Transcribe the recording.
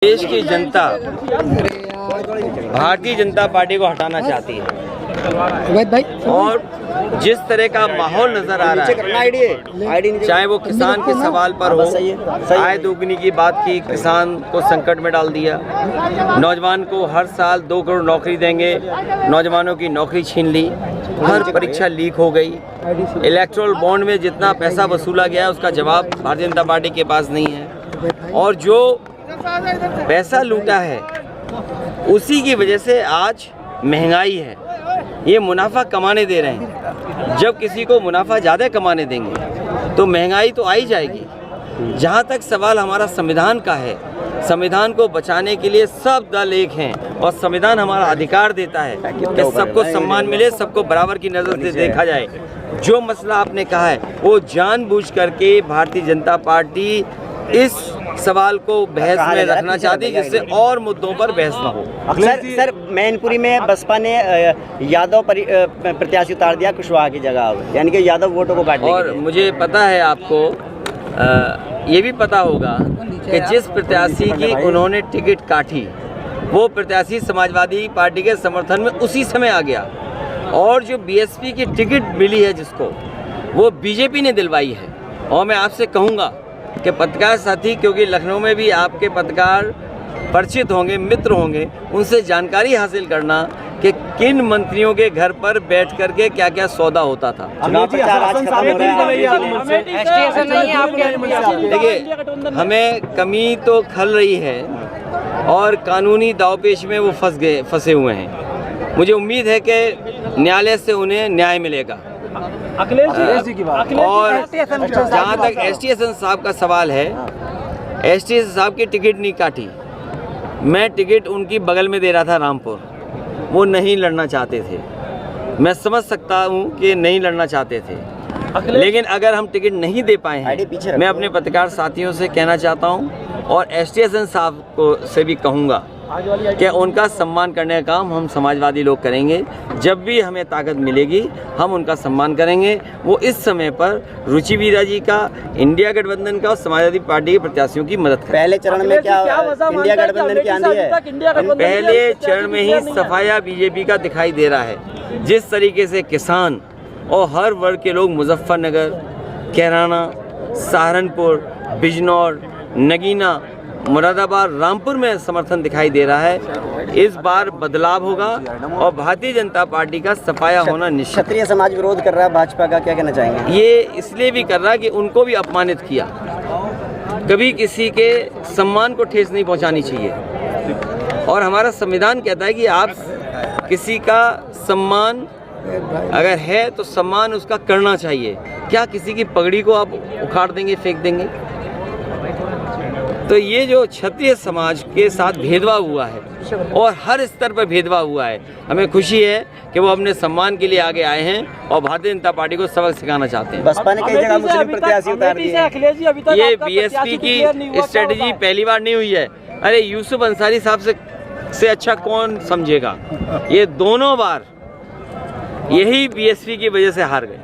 देश की जनता भारतीय जनता पार्टी को हटाना चाहती है और जिस तरह का माहौल नजर आ रहा है, चाहे वो किसान के सवाल पर हो, आय दोगुनी की बात की, किसान को संकट में डाल दिया, नौजवान को हर साल 2 करोड़ नौकरी देंगे, नौजवानों की नौकरी छीन ली, हर परीक्षा लीक हो गई, इलेक्टोरल बॉन्ड में जितना पैसा वसूला गया उसका जवाब भारतीय जनता पार्टी के पास नहीं है, और जो पैसा लूटा है उसी की वजह से आज महंगाई है। ये मुनाफा कमाने दे रहे हैं, जब किसी को मुनाफा ज़्यादा कमाने देंगे तो महंगाई तो आई जाएगी। जहाँ तक सवाल हमारा संविधान का है, संविधान को बचाने के लिए सब दल एक हैं और संविधान हमारा अधिकार देता है कि सबको सम्मान मिले, सबको बराबर की नज़र से देखा जाए। जो मसला आपने कहा है वो जानबूझ करके भारतीय जनता पार्टी इस सवाल को बहस में रखना चाहती है, जिससे और मुद्दों पर बहस न हो। सर मैनपुरी में बसपा ने यादव प्रत्याशी उतार दिया कुशवाहा की जगह, यानी कि यादव वोटों को काटने और मुझे पता है, आपको ये भी पता होगा कि जिस प्रत्याशी की उन्होंने टिकट काटी वो प्रत्याशी समाजवादी पार्टी के समर्थन में उसी समय आ गया, और जो बीएसपी की टिकट मिली है जिसको, वो बीजेपी ने दिलवाई है। और मैं आपसे कहूँगा कि पत्रकार साथी, क्योंकि लखनऊ में भी आपके पत्रकार परिचित होंगे, मित्र होंगे, उनसे जानकारी हासिल करना कि किन मंत्रियों के घर पर बैठ करके क्या क्या सौदा होता था। देखिए, हमें कमी तो खल रही है और कानूनी दावपेच में वो फंसे हुए हैं। मुझे उम्मीद है कि न्यायालय से उन्हें न्याय मिलेगा। अखिलेश जी की बात, और जहाँ तक एसटीएसन साहब का सवाल है, एसटीएसन साहब की टिकट नहीं काटी, मैं टिकट उनकी बगल में दे रहा था रामपुर, वो नहीं लड़ना चाहते थे। मैं समझ सकता हूँ कि नहीं लड़ना चाहते थे, लेकिन अगर हम टिकट नहीं दे पाए हैं, मैं अपने पत्रकार साथियों से कहना चाहता हूँ और एसटीएसन साहब को से भी कहूँगा कि उनका सम्मान करने का काम हम समाजवादी लोग करेंगे। जब भी हमें ताकत मिलेगी हम उनका सम्मान करेंगे। वो इस समय पर रुचि वीरा जी का, इंडिया गठबंधन का और समाजवादी पार्टी के प्रत्याशियों की मदद करें। पहले चरण में क्या इंडिया गठबंधन की आंधी है? पहले चरण में ही सफाया बीजेपी का दिखाई दे रहा है। जिस तरीके से किसान और हर वर्ग के लोग मुजफ्फरनगर, कैराना, सहारनपुर, बिजनौर, नगीना, मुरादाबाद, रामपुर में समर्थन दिखाई दे रहा है, इस बार बदलाव होगा और भारतीय जनता पार्टी का सफाया होना निश्चित। क्षत्रिय समाज विरोध कर रहा है भाजपा का, क्या कहना चाहेंगे? ये इसलिए भी कर रहा है कि उनको भी अपमानित किया। कभी किसी के सम्मान को ठेस नहीं पहुंचानी चाहिए, और हमारा संविधान कहता है कि आप किसी का सम्मान अगर है तो सम्मान उसका करना चाहिए। क्या किसी की पगड़ी को आप उखाड़ देंगे, फेंक देंगे? तो ये जो क्षत्रिय समाज के साथ भेदभाव हुआ है और हर स्तर पर भेदभाव हुआ है, हमें खुशी है कि वो अपने सम्मान के लिए आगे आए हैं और भारतीय जनता पार्टी को सबक सिखाना चाहते हैं। बसपा ने कई जगह मुस्लिम प्रत्याशी उतार दिए। ये बीएसपी की स्ट्रेटजी पहली बार नहीं हुई है। अरे यूसुफ अंसारी साहब से अच्छा कौन समझेगा? ये दोनों बार यही बीएसपी की वजह से हार गए।